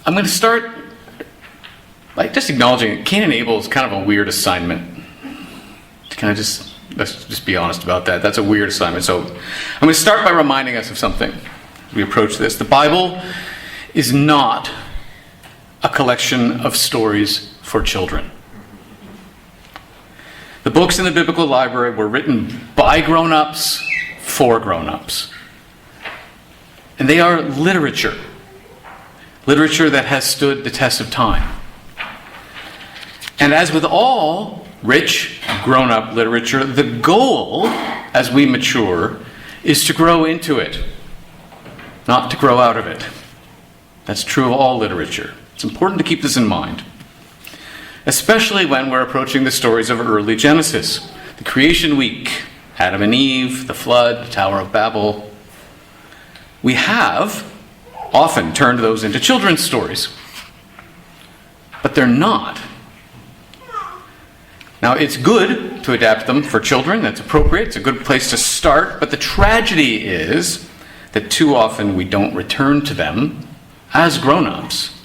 I'm going to start by just acknowledging Cain and Abel is kind of a weird assignment. Let's just be honest about that. That's a weird assignment. So I'm going to start by reminding us of something as we approach this. The Bible is not a collection of stories for children. The books in the biblical library were written by grown-ups for grown-ups. And they are literature. Literature that has stood the test of time. And as with all rich grown-up literature, the goal as we mature is to grow into it, not to grow out of it. That's true of all literature. It's important to keep this in mind, especially when we're approaching the stories of early Genesis, the creation week, Adam and Eve, the flood, the Tower of Babel. We have often turned those into children's stories, but they're not. Now, it's good to adapt them for children. That's appropriate. It's a good place to start. But the tragedy is that too often we don't return to them as grown-ups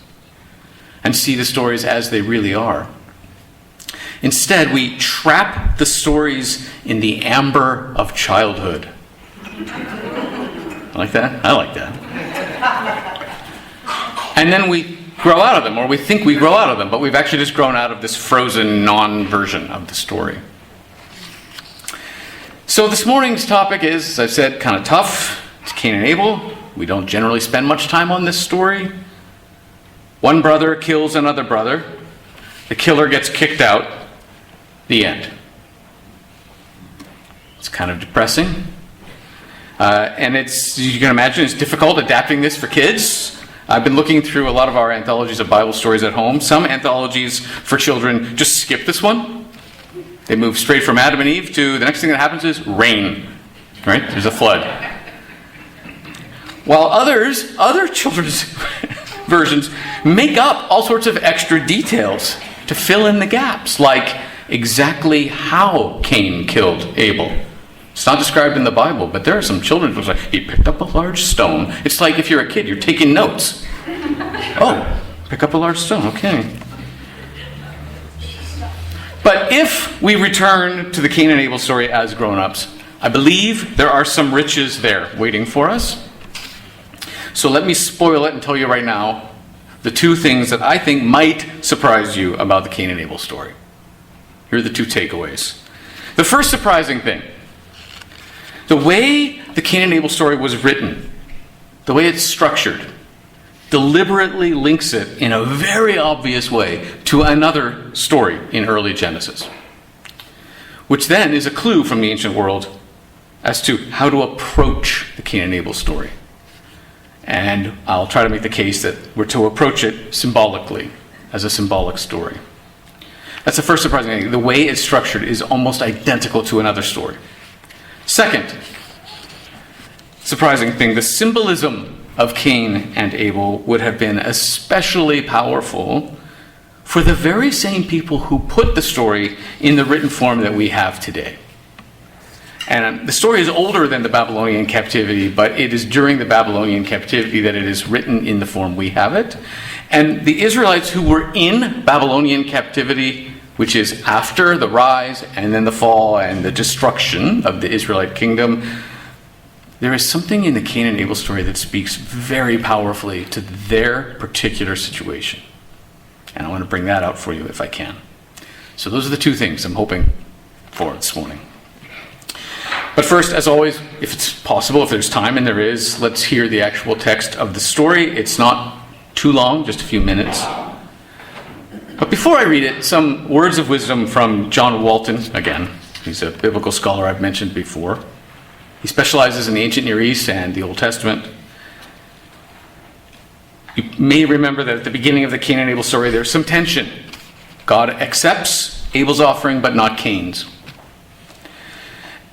and see the stories as they really are. Instead, we trap the stories in the amber of childhood. Like that? I like that. And then we grow out of them, or we think we grow out of them, but we've actually just grown out of this frozen non-version of the story. So this morning's topic is, as I've said, kind of tough. It's Cain and Abel. We don't generally spend much time on this story. One brother kills another brother. The killer gets kicked out. The end. It's kind of depressing. And you can imagine, it's difficult adapting this for kids. I've been looking through a lot of our anthologies of Bible stories at home. Some anthologies for children just skip this one. They move straight from Adam and Eve to the next thing that happens is rain. Right? There's a flood. While other children's versions make up all sorts of extra details to fill in the gaps, like exactly how Cain killed Abel. It's not described in the Bible, but there are some children's books like, he picked up a large stone. It's like if you're a kid, you're taking notes. Oh, pick up a large stone, okay. But if we return to the Cain and Abel story as grown-ups, I believe there are some riches there waiting for us. So let me spoil it and tell you right now the two things that I think might surprise you about the Cain and Abel story. Here are the two takeaways. The first surprising thing: the way the Cain and Abel story was written, the way it's structured, deliberately links it in a very obvious way to another story in early Genesis, which then is a clue from the ancient world as to how to approach the Cain and Abel story. And I'll try to make the case that we're to approach it symbolically, as a symbolic story. That's the first surprising thing. The way it's structured is almost identical to another story. Second surprising thing, the symbolism of Cain and Abel would have been especially powerful for the very same people who put the story in the written form that we have today. And the story is older than the Babylonian captivity, but it is during the Babylonian captivity that it is written in the form we have it. And the Israelites who were in Babylonian captivity, which is after the rise and then the fall and the destruction of the Israelite kingdom, there is something in the Cain and Abel story that speaks very powerfully to their particular situation. And I want to bring that out for you if I can. So those are the two things I'm hoping for this morning. But first, as always, if it's possible, if there's time, and there is, let's hear the actual text of the story. It's not too long, just a few minutes. But before I read it, some words of wisdom from John Walton. Again, he's a biblical scholar I've mentioned before. He specializes in the ancient Near East and the Old Testament. You may remember that at the beginning of the Cain and Abel story, there's some tension. God accepts Abel's offering, but not Cain's.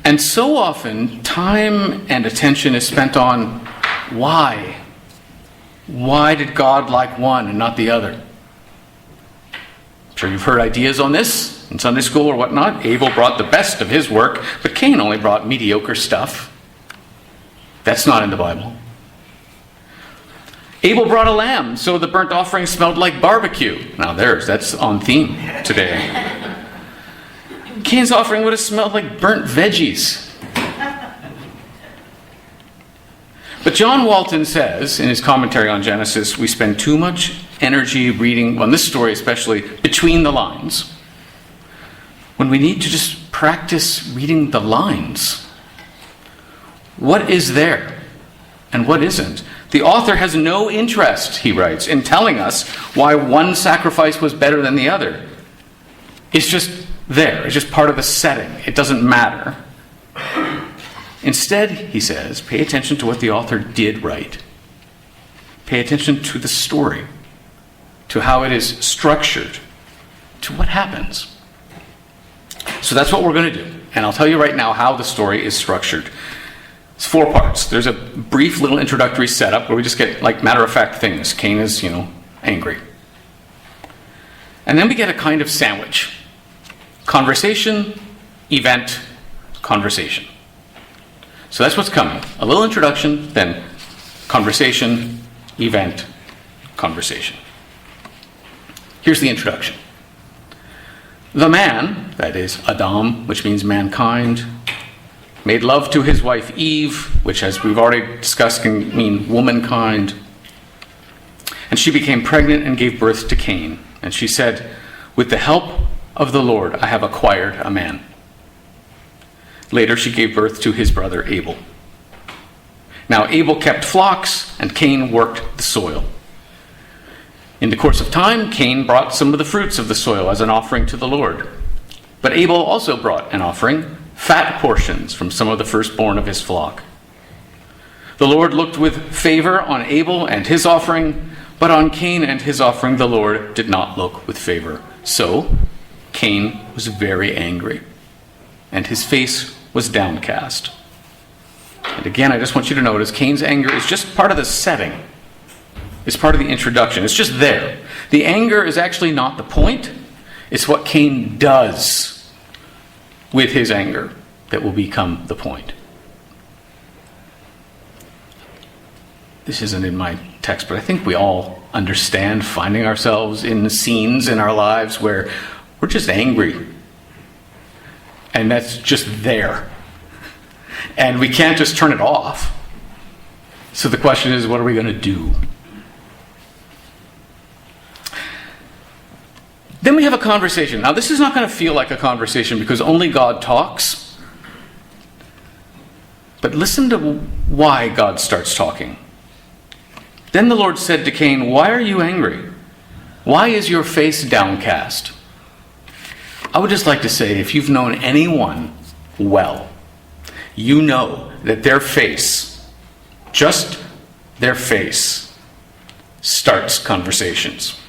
And so often, time and attention is spent on why. Why did God like one and not the other? I'm sure you've heard ideas on this in Sunday school or whatnot. Abel brought the best of his work, but Cain only brought mediocre stuff. That's not in the Bible. Abel brought a lamb, so the burnt offering smelled like barbecue. Now that's on theme today. Cain's offering would have smelled like burnt veggies. But John Walton says, in his commentary on Genesis, we spend too much energy reading, on this story especially, between the lines, when we need to just practice reading the lines. What is there and what isn't? The author has no interest, he writes, in telling us why one sacrifice was better than the other. It's just there. It's just part of the setting. It doesn't matter. Instead, he says, pay attention to what the author did write. Pay attention to the story, to how it is structured, to what happens. So that's what we're going to do. And I'll tell you right now how the story is structured. It's 4 parts. There's a brief little introductory setup where we just get like matter-of-fact things. Cain is, angry. And then we get a kind of sandwich. Conversation, event, conversation. So that's what's coming. A little introduction, then conversation, event, conversation. Here's the introduction. The man, that is Adam, which means mankind, made love to his wife Eve, which, as we've already discussed, can mean womankind. And she became pregnant and gave birth to Cain. And she said, with the help of the Lord, I have acquired a man. Later, she gave birth to his brother Abel. Now, Abel kept flocks, and Cain worked the soil. In the course of time, Cain brought some of the fruits of the soil as an offering to the Lord. But Abel also brought an offering, fat portions from some of the firstborn of his flock. The Lord looked with favor on Abel and his offering, but on Cain and his offering the Lord did not look with favor. So Cain was very angry, and his face was downcast. And again, I just want you to notice Cain's anger is just part of the setting. It's part of the introduction. It's just there. The anger is actually not the point. It's what Cain does with his anger that will become the point. This isn't in my text, but I think we all understand finding ourselves in scenes in our lives where we're just angry. And that's just there. And we can't just turn it off. So the question is, what are we going to do? Then we have a conversation. Now, this is not going to feel like a conversation because only God talks. But listen to why God starts talking. Then the Lord said to Cain, why are you angry? Why is your face downcast? I would just like to say, if you've known anyone well, you know that their face, just their face, starts conversations.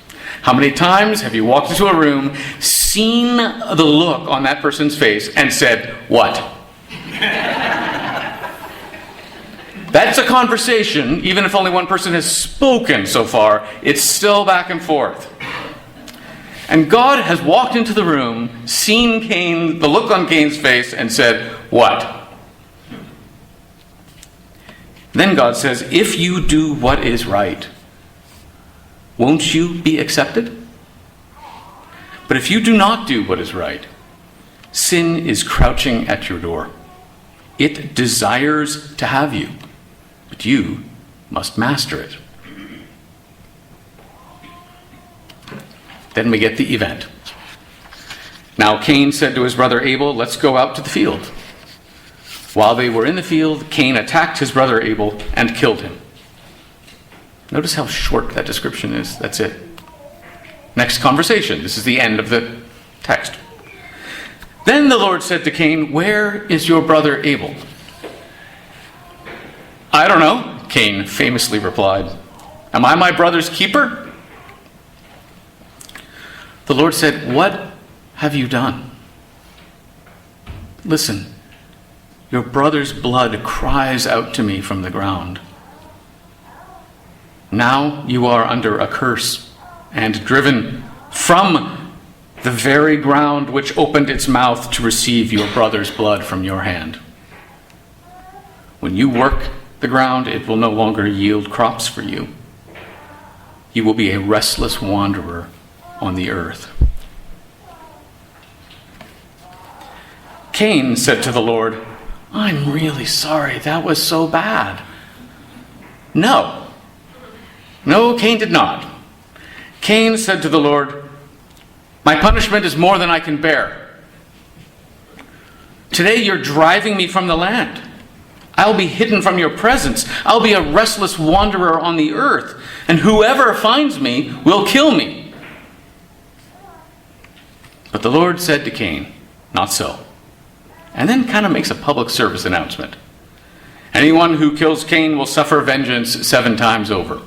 How many times have you walked into a room, seen the look on that person's face, and said, what? That's a conversation. Even if only one person has spoken so far, it's still back and forth. And God has walked into the room, seen Cain, the look on Cain's face, and said, what? Then God says, if you do what is right, won't you be accepted? But if you do not do what is right, sin is crouching at your door. It desires to have you, but you must master it. Then we get the event. Now Cain said to his brother Abel, let's go out to the field. While they were in the field, Cain attacked his brother Abel and killed him. Notice how short that description is. That's it. Next conversation. This is the end of the text. Then the Lord said to Cain, where is your brother Abel? I don't know, Cain famously replied. Am I my brother's keeper? The Lord said, what have you done? Listen, your brother's blood cries out to me from the ground. Now you are under a curse and driven from the very ground which opened its mouth to receive your brother's blood from your hand. When you work the ground, it will no longer yield crops for you. You will be a restless wanderer on the earth. Cain said to the Lord, I'm really sorry. That was so bad. No, Cain did not. Cain said to the Lord, my punishment is more than I can bear. Today you're driving me from the land. I'll be hidden from your presence. I'll be a restless wanderer on the earth, and whoever finds me will kill me. But the Lord said to Cain, not so. And then kind of makes a public service announcement. Anyone who kills Cain will suffer vengeance 7 times over.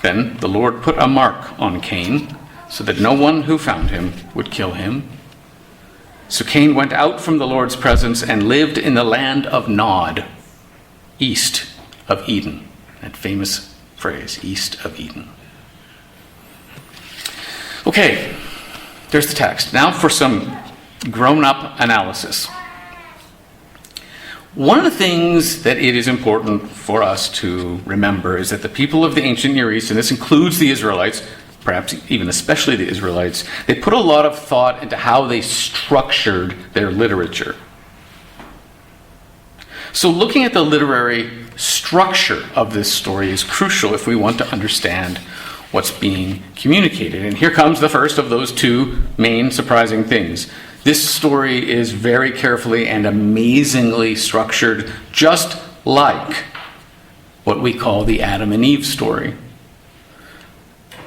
Then the Lord put a mark on Cain, so that no one who found him would kill him. So Cain went out from the Lord's presence and lived in the land of Nod, east of Eden. That famous phrase, east of Eden. Okay, there's the text. Now for some grown-up analysis. One of the things that it is important for us to remember is that the people of the ancient Near East, and this includes the Israelites, perhaps even especially the Israelites, they put a lot of thought into how they structured their literature. So looking at the literary structure of this story is crucial if we want to understand what's being communicated. And here comes the first of those 2 main surprising things. This story is very carefully and amazingly structured, just like what we call the Adam and Eve story.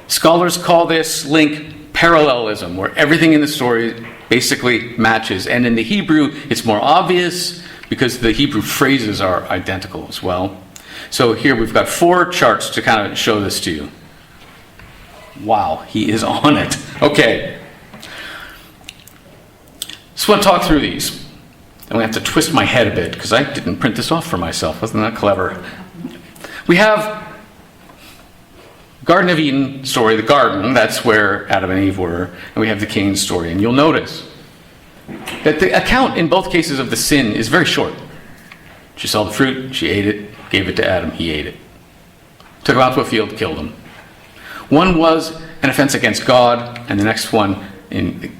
Scholars call this link parallelism, where everything in the story basically matches. And in the Hebrew, it's more obvious because the Hebrew phrases are identical as well. So here we've got 4 charts to kind of show this to you. Wow, he is on it. Okay. Just want to talk through these. I'm going to have to twist my head a bit because I didn't print this off for myself. Wasn't that clever? We have Garden of Eden story, the garden, that's where Adam and Eve were, and we have the Cain story. And you'll notice that the account in both cases of the sin is very short. She saw the fruit, she ate it, gave it to Adam, he ate it. Took him out to a field, killed him. One was an offense against God, and the next one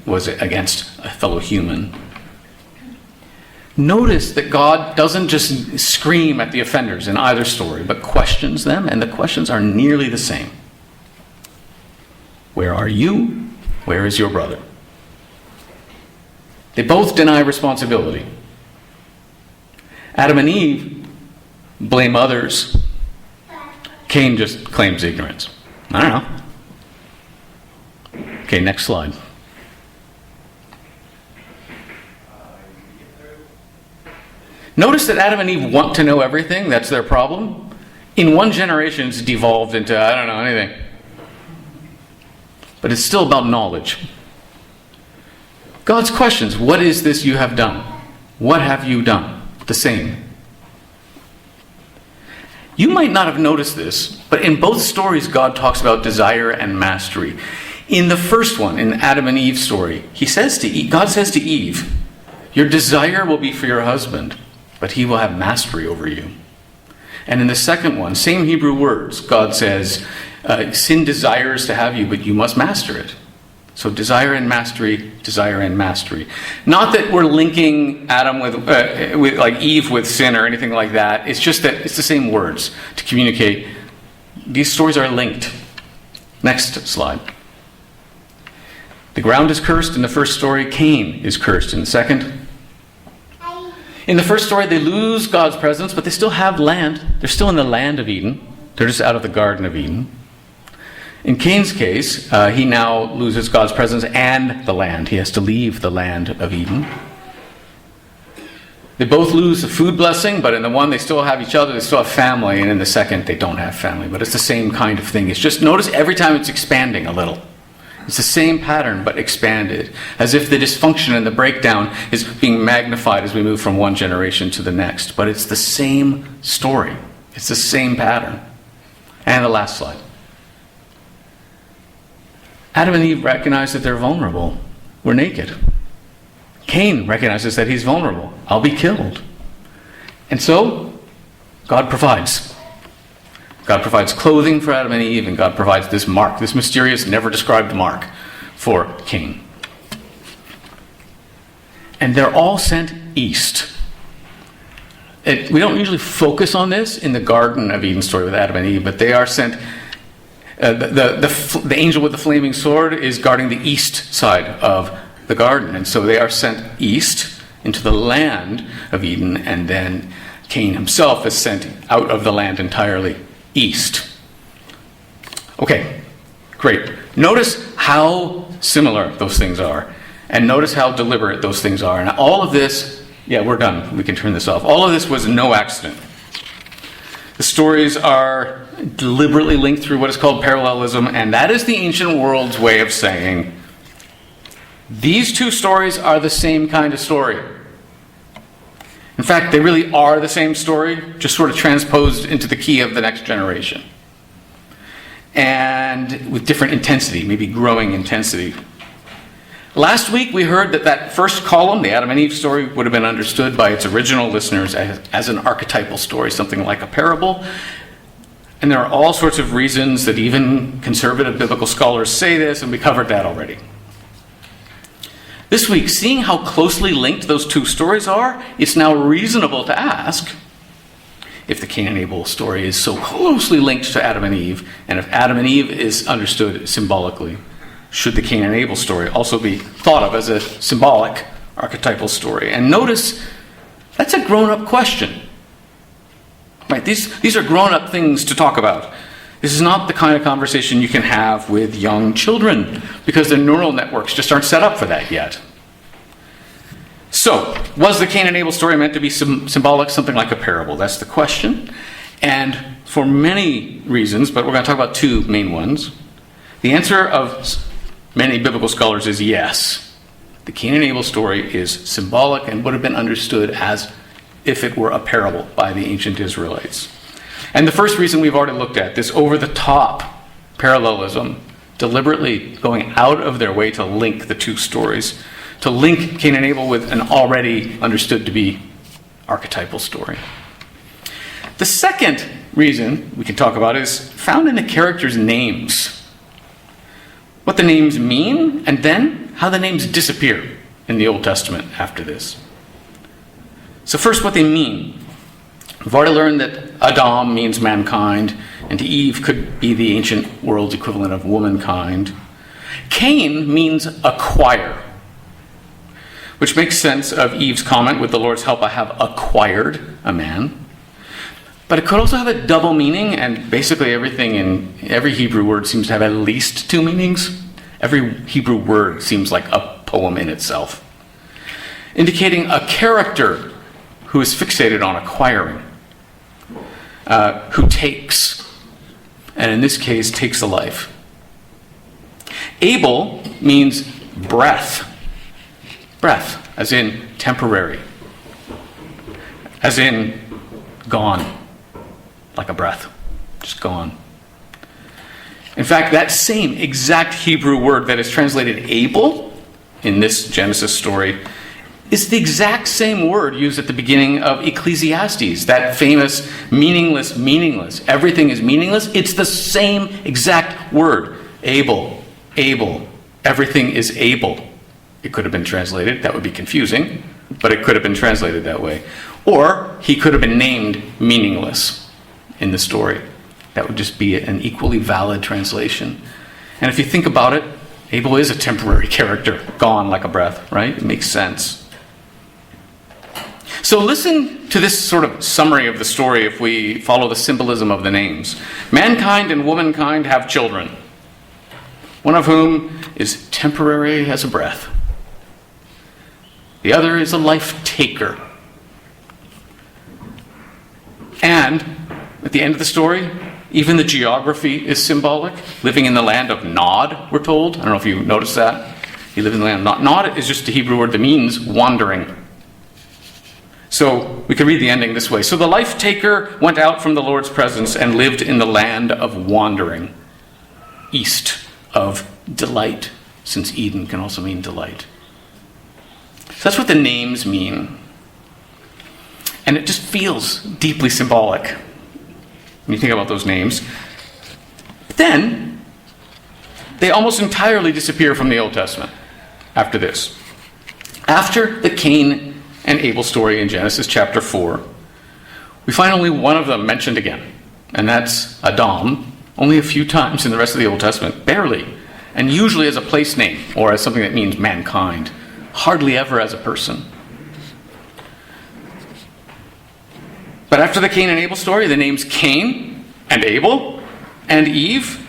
was against a fellow human. Notice that God doesn't just scream at the offenders in either story, but questions them, and the questions are nearly the same. Where are you? Where is your brother? They both deny responsibility. Adam and Eve blame others. Cain just claims ignorance. I don't know. Okay, next slide. Notice that Adam and Eve want to know everything. That's their problem. In one generation, it's devolved into, I don't know anything. But it's still about knowledge. God's questions, what is this you have done? What have you done? The same. You might not have noticed this, but in both stories, God talks about desire and mastery. In the first one, in Adam and Eve's story, God says to Eve, your desire will be for your husband, but he will have mastery over you. And in the second one, same Hebrew words, God says, sin desires to have you, but you must master it. So desire and mastery, desire and mastery. Not that we're linking Adam with like Eve with sin or anything like that. It's just that it's the same words to communicate. These stories are linked. Next slide. The ground is cursed in the first story. Cain is cursed in the second. In the first story, they lose God's presence, but they still have land. They're still in the land of Eden. They're just out of the Garden of Eden. In Cain's case, he now loses God's presence and the land. He has to leave the land of Eden. They both lose the food blessing, but in the one they still have each other, they still have family, and in the second they don't have family. But it's the same kind of thing. It's just, notice every time it's expanding a little. It's the same pattern, but expanded. As if the dysfunction and the breakdown is being magnified as we move from one generation to the next. But it's the same story. It's the same pattern. And the last slide. Adam and Eve recognize that they're vulnerable. We're naked. Cain recognizes that he's vulnerable. I'll be killed. And so, God provides. God provides clothing for Adam and Eve, and God provides this mark, this mysterious, never described mark for Cain. And they're all sent east. We don't usually focus on this in the Garden of Eden story with Adam and Eve, but they are sent. The angel with the flaming sword is guarding the east side of the garden, and so they are sent east into the land of Eden, and then Cain himself is sent out of the land entirely east. Okay, great. Notice how similar those things are, and notice how deliberate those things are. And all of this, yeah, we're done. We can turn this off. All of this was no accident. The stories are deliberately linked through what is called parallelism, and that is the ancient world's way of saying these two stories are the same kind of story. In fact, they really are the same story, just sort of transposed into the key of the next generation. And with different intensity, maybe growing intensity. Last week we heard that first column, the Adam and Eve story, would have been understood by its original listeners as an archetypal story, something like a parable. And there are all sorts of reasons that even conservative biblical scholars say this, and we covered that already. This week, seeing how closely linked those two stories are, it's now reasonable to ask, if the Cain and Abel story is so closely linked to Adam and Eve, and if Adam and Eve is understood symbolically, should the Cain and Abel story also be thought of as a symbolic, archetypal story? And notice, that's a grown-up question. Right? These are grown-up things to talk about. This is not the kind of conversation you can have with young children, because their neural networks just aren't set up for that yet. So, was the Cain and Abel story meant to be symbolic, something like a parable? That's the question. And for many reasons, but we're going to talk about two main ones, the answer of many biblical scholars is yes. The Cain and Abel story is symbolic and would have been understood as if it were a parable by the ancient Israelites. And the first reason we've already looked at, this over-the-top parallelism, deliberately going out of their way to link the two stories, to link Cain and Abel with an already understood to be archetypal story. The second reason we can talk about is found in the characters' names. What the names mean, and then how the names disappear in the Old Testament after this. So first, what they mean. We've already learned that Adam means mankind, and Eve could be the ancient world's equivalent of womankind. Cain means acquire, which makes sense of Eve's comment, with the Lord's help I have acquired a man. But it could also have a double meaning, and basically everything in every Hebrew word seems to have at least two meanings. Every Hebrew word seems like a poem in itself, indicating a character who is fixated on acquiring, who takes, and in this case, takes a life. Abel means breath. Breath, as in temporary, as in gone, like a breath, just gone. In fact, that same exact Hebrew word that is translated Abel in this Genesis story is the exact same word used at the beginning of Ecclesiastes, that famous meaningless. Everything is meaningless. It's the same exact word. Abel, everything is able. It could have been translated, that would be confusing, but it could have been translated that way. Or he could have been named meaningless in the story. That would just be an equally valid translation. And if you think about it, Abel is a temporary character, gone like a breath, right? It makes sense. So listen to this sort of summary of the story if we follow the symbolism of the names. Mankind and womankind have children, one of whom is temporary as a breath. The other is a life taker. And at the end of the story, even the geography is symbolic. Living in the land of Nod, we're told. I don't know if you noticed that. He lived in the land of Nod. Nod is just a Hebrew word that means wandering. So we could read the ending this way. So the life taker went out from the Lord's presence and lived in the land of wandering, east of delight, since Eden can also mean delight. So that's what the names mean. And it just feels deeply symbolic. when you think about those names. Then, they almost entirely disappear from the Old Testament after this. After the Cain and Abel story in Genesis chapter 4, we find only one of them mentioned again, and that's Adam, only a few times in the rest of the Old Testament, barely, and usually as a place name or as something that means mankind, hardly ever as a person. But after the Cain and Abel story, the names Cain and Abel and Eve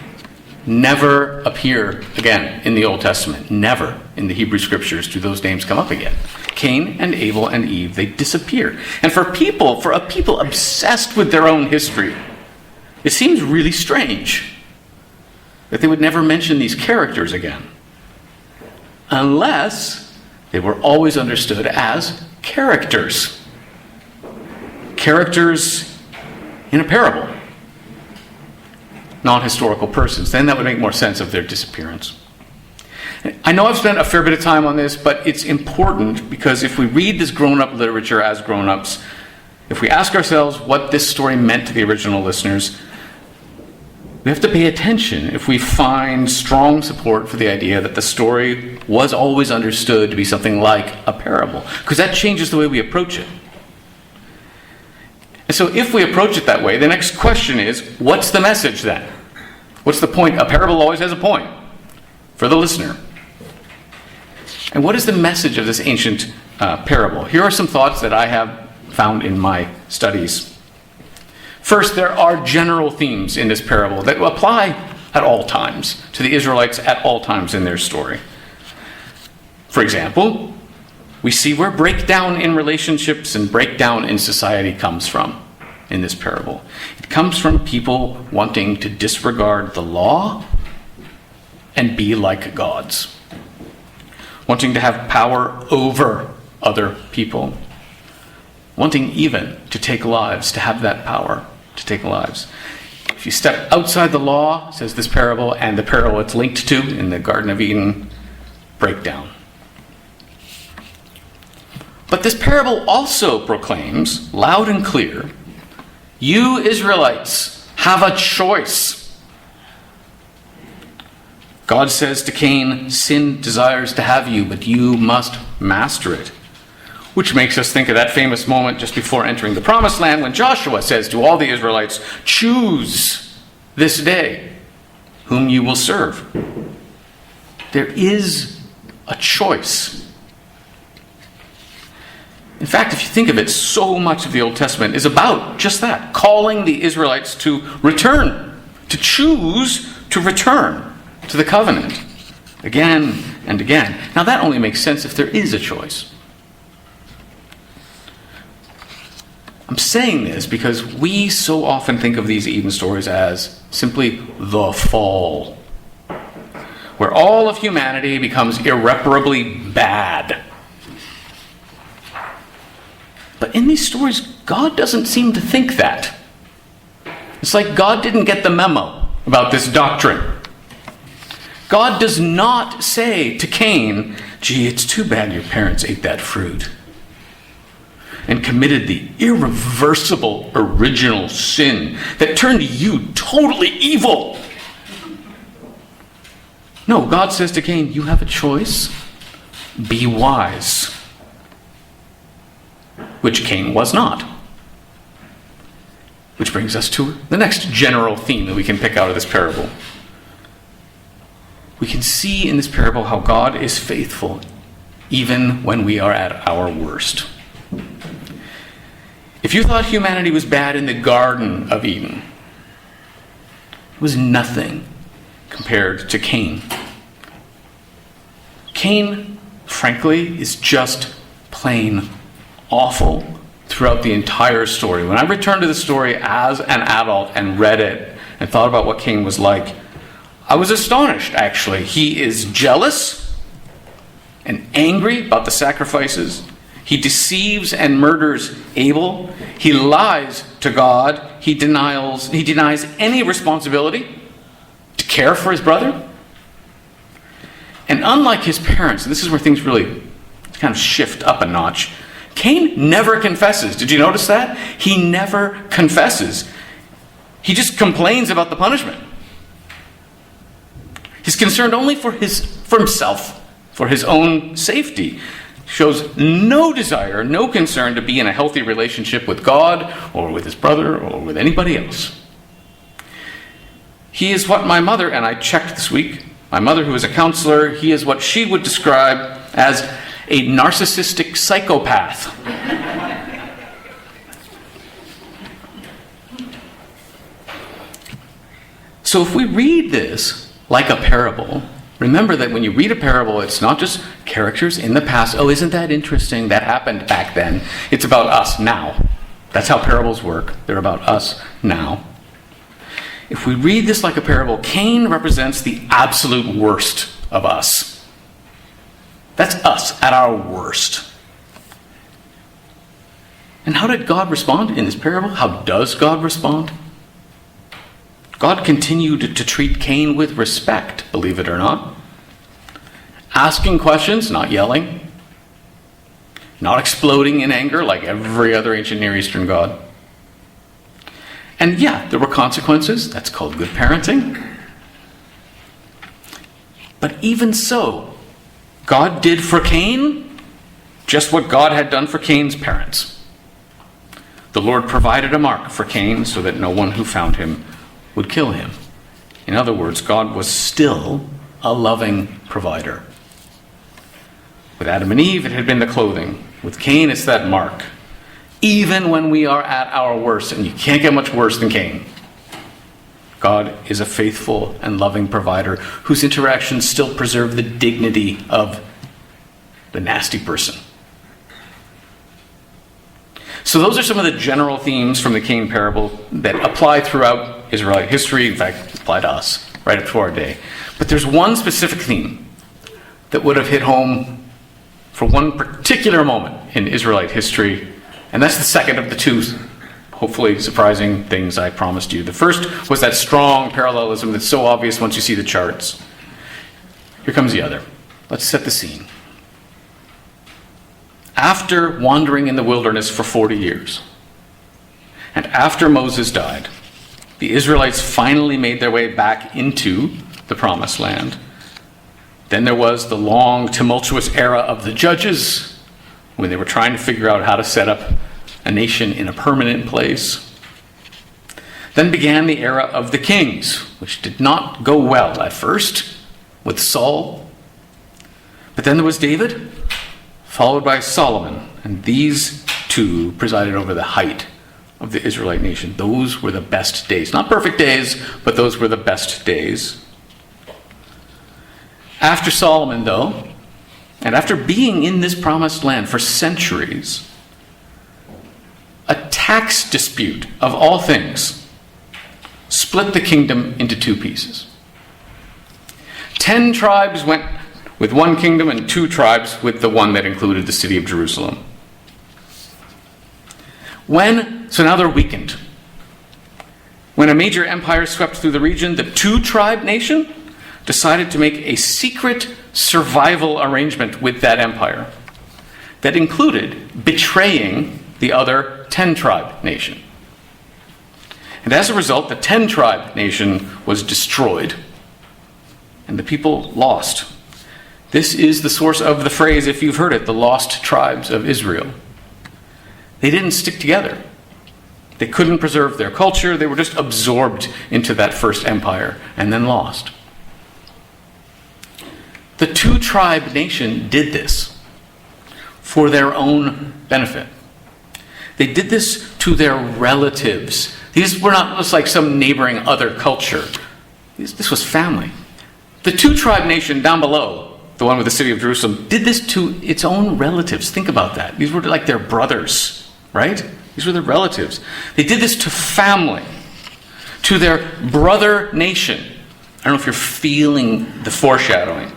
never appear again in the Old Testament. Never in the Hebrew Scriptures do those names come up again. Cain and Abel and Eve, they disappear. And for a people obsessed with their own history, it seems really strange that they would never mention these characters again, unless they were always understood as characters. Characters in a parable. Not historical persons. Then that would make more sense of their disappearance. I know I've spent a fair bit of time on this, but it's important because if we read this grown-up literature as grown-ups, if we ask ourselves what this story meant to the original listeners, we have to pay attention if we find strong support for the idea that the story was always understood to be something like a parable, because that changes the way we approach it. And so if we approach it that way, the next question is, what's the message then? What's the point? A parable always has a point for the listener. And what is the message of this ancient parable? Here are some thoughts that I have found in my studies. First, there are general themes in this parable that apply at all times to the Israelites at all times in their story. For example, we see where breakdown in relationships and breakdown in society comes from in this parable. It comes from people wanting to disregard the law and be like gods. Wanting to have power over other people. Wanting even to take lives, to have that power to take lives. If you step outside the law, says this parable, and the parable it's linked to in the Garden of Eden, breakdown. But this parable also proclaims, loud and clear, you Israelites have a choice. God says to Cain, sin desires to have you, but you must master it. Which makes us think of that famous moment just before entering the promised land when Joshua says to all the Israelites, choose this day whom you will serve. There is a choice. In fact, if you think of it, so much of the Old Testament is about just that, calling the Israelites to return, to choose to return to the covenant again and again. Now that only makes sense if there is a choice. I'm saying this because we so often think of these Eden stories as simply the fall, where all of humanity becomes irreparably bad. But in these stories, God doesn't seem to think that. It's like God didn't get the memo about this doctrine. God does not say to Cain, gee, it's too bad your parents ate that fruit and committed the irreversible original sin that turned you totally evil. No, God says to Cain, you have a choice. Be wise. Which Cain was not. Which brings us to the next general theme that we can pick out of this parable. We can see in this parable how God is faithful even when we are at our worst. If you thought humanity was bad in the Garden of Eden, it was nothing compared to Cain. Cain, frankly, is just plain awful throughout the entire story. When I returned to the story as an adult and read it and thought about what Cain was like, I was astonished, actually. He is jealous and angry about the sacrifices. He deceives and murders Abel. He lies to God. He denies any responsibility to care for his brother. And unlike his parents, and this is where things really kind of shift up a notch, Cain never confesses. Did you notice that? He never confesses. He just complains about the punishment. He's concerned only for himself, for his own safety. Shows no desire, no concern to be in a healthy relationship with God or with his brother or with anybody else. He is what my mother, and I checked this week, my mother, who is a counselor, he is what she would describe as a narcissistic psychopath. So if we read this like a parable, remember that when you read a parable, it's not just characters in the past. Oh, isn't that interesting? That happened back then. It's about us now. That's how parables work. They're about us now. If we read this like a parable, Cain represents the absolute worst of us. That's us at our worst. And how did God respond in this parable? How does God respond? God continued to treat Cain with respect, believe it or not. Asking questions, not yelling. Not exploding in anger like every other ancient Near Eastern god. And yeah, there were consequences. That's called good parenting. But even so, God did for Cain just what God had done for Cain's parents. The Lord provided a mark for Cain so that no one who found him would kill him. In other words, God was still a loving provider. With Adam and Eve, it had been the clothing. With Cain, it's that mark. Even when we are at our worst, and you can't get much worse than Cain, God is a faithful and loving provider whose interactions still preserve the dignity of the nasty person. So those are some of the general themes from the Cain parable that apply throughout Israelite history, in fact, apply to us, right up to our day. But there's one specific theme that would have hit home for one particular moment in Israelite history, and that's the second of the two, hopefully surprising things I promised you. The first was that strong parallelism that's so obvious once you see the charts. Here comes the other. Let's set the scene. After wandering in the wilderness for 40 years, and after Moses died, the Israelites finally made their way back into the Promised Land. Then there was the long, tumultuous era of the judges, when they were trying to figure out how to set up a nation in a permanent place. Then began the era of the kings, which did not go well at first, with Saul. But then there was David, followed by Solomon, and these two presided over the height of the Israelite nation. Those were the best days. Not perfect days, but those were the best days. After Solomon, though, and after being in this promised land for centuries, a tax dispute of all things split the kingdom into two pieces. 10 tribes went with one kingdom and 2 tribes with the one that included the city of Jerusalem. So now they're weakened. When a major empire swept through the region, the 2-tribe nation decided to make a secret survival arrangement with that empire that included betraying the other 10-tribe nation. And as a result, the 10-tribe nation was destroyed, and the people lost. This is the source of the phrase, if you've heard it, the lost tribes of Israel. They didn't stick together. They couldn't preserve their culture. They were just absorbed into that first empire and then lost. The 2-tribe nation did this for their own benefit. They did this to their relatives. These were not just like some neighboring other culture. This was family. The 2-tribe nation down below, the one with the city of Jerusalem, did this to its own relatives. Think about that. These were like their brothers, right? These were their relatives. They did this to family, to their brother nation. I don't know if you're feeling the foreshadowing.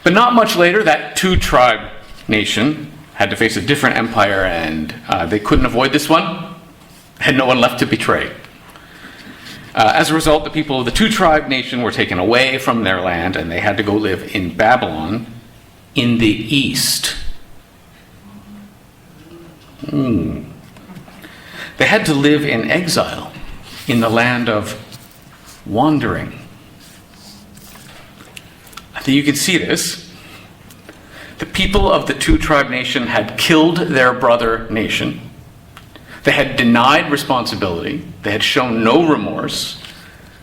But not much later, that 2-tribe nation had to face a different empire, and they couldn't avoid this one. Had no one left to betray. As a result, the people of the 2-tribe nation were taken away from their land, and they had to go live in Babylon in the east. They had to live in exile in the land of wandering. I think you can see this. The people of the two-tribe nation had killed their brother nation. They had denied responsibility. They had shown no remorse.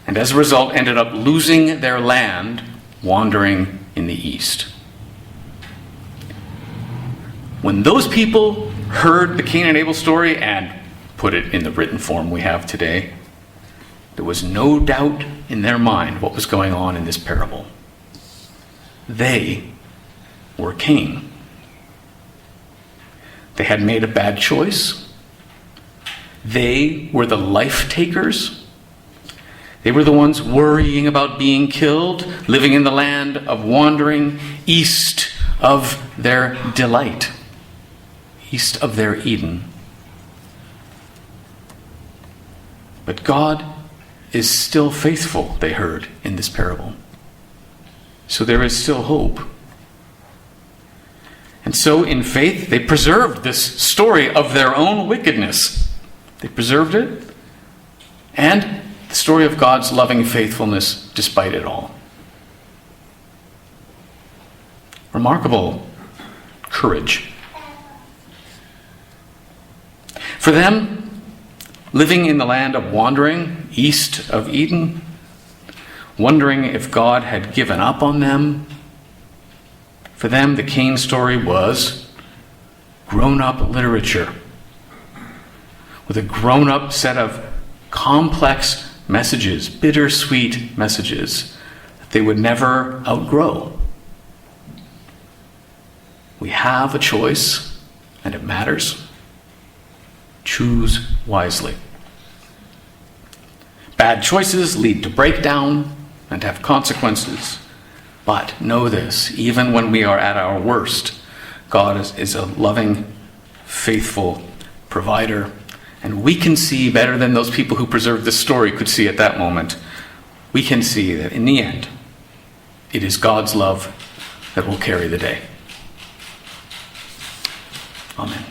And as a result, ended up losing their land, wandering in the east. When those people heard the Cain and Abel story and put it in the written form we have today, there was no doubt in their mind what was going on in this parable. They were Cain. They had made a bad choice. They were the life takers. They were the ones worrying about being killed, living in the land of wandering, east of their delight, east of their Eden. But God is still faithful, they heard in this parable. So there is still hope. And so in faith, they preserved this story of their own wickedness. They preserved it, and the story of God's loving faithfulness despite it all. Remarkable courage. For them, living in the land of wandering, east of Eden, wondering if God had given up on them, for them, the Cain story was grown-up literature with a grown-up set of complex messages, bittersweet messages that they would never outgrow. We have a choice, and it matters. Choose wisely. Bad choices lead to breakdown and have consequences. But know this, even when we are at our worst, God is a loving, faithful provider. And we can see better than those people who preserved this story could see at that moment. We can see that in the end, it is God's love that will carry the day. Amen.